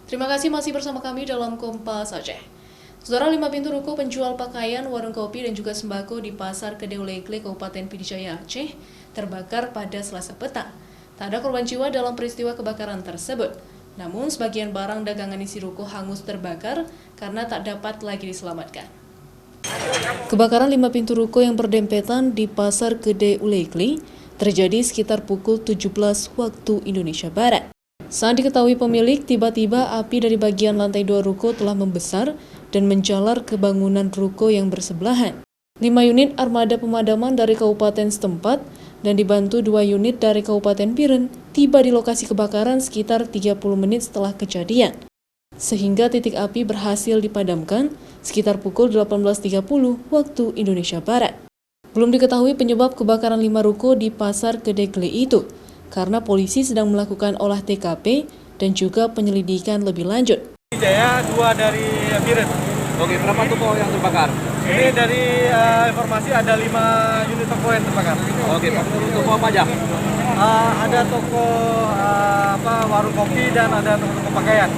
Terima kasih masih bersama kami dalam Kompas Aceh. Saudara, 5 pintu ruko penjual pakaian, warung kopi, dan juga sembako di Pasar Kedai Ulekle, Kabupaten Pidijaya, Aceh, terbakar pada Selasa petang. Tak ada korban jiwa dalam peristiwa kebakaran tersebut. Namun, sebagian barang dagangan isi ruko hangus terbakar karena tak dapat lagi diselamatkan. Kebakaran 5 pintu ruko yang berdempetan di Pasar Kedai Ulekle terjadi sekitar pukul 17 waktu Indonesia Barat. Saat diketahui pemilik, tiba-tiba api dari bagian lantai 2 ruko telah membesar dan menjalar ke bangunan ruko yang bersebelahan. 5 unit armada pemadaman dari kabupaten setempat dan dibantu 2 unit dari Kabupaten Biren tiba di lokasi kebakaran sekitar 30 menit setelah kejadian. Sehingga titik api berhasil dipadamkan sekitar pukul 18.30 waktu Indonesia Barat. Belum diketahui penyebab kebakaran 5 ruko di Pasar Kedai itu, karena polisi sedang melakukan olah TKP dan juga penyelidikan lebih lanjut. Jaya 2 dari Biren. Oke, berapa toko yang terbakar? Ini dari informasi ada 5 unit toko yang terbakar. Oke, toko apa aja? Ada toko warung kopi dan ada toko pakaian.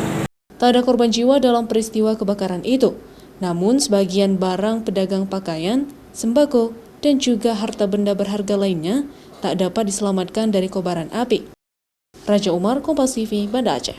Tak ada korban jiwa dalam peristiwa kebakaran itu. Namun sebagian barang pedagang pakaian, sembako, dan juga harta benda berharga lainnya tak dapat diselamatkan dari kobaran api. Raja Umar, Kompas TV, Banda Aceh.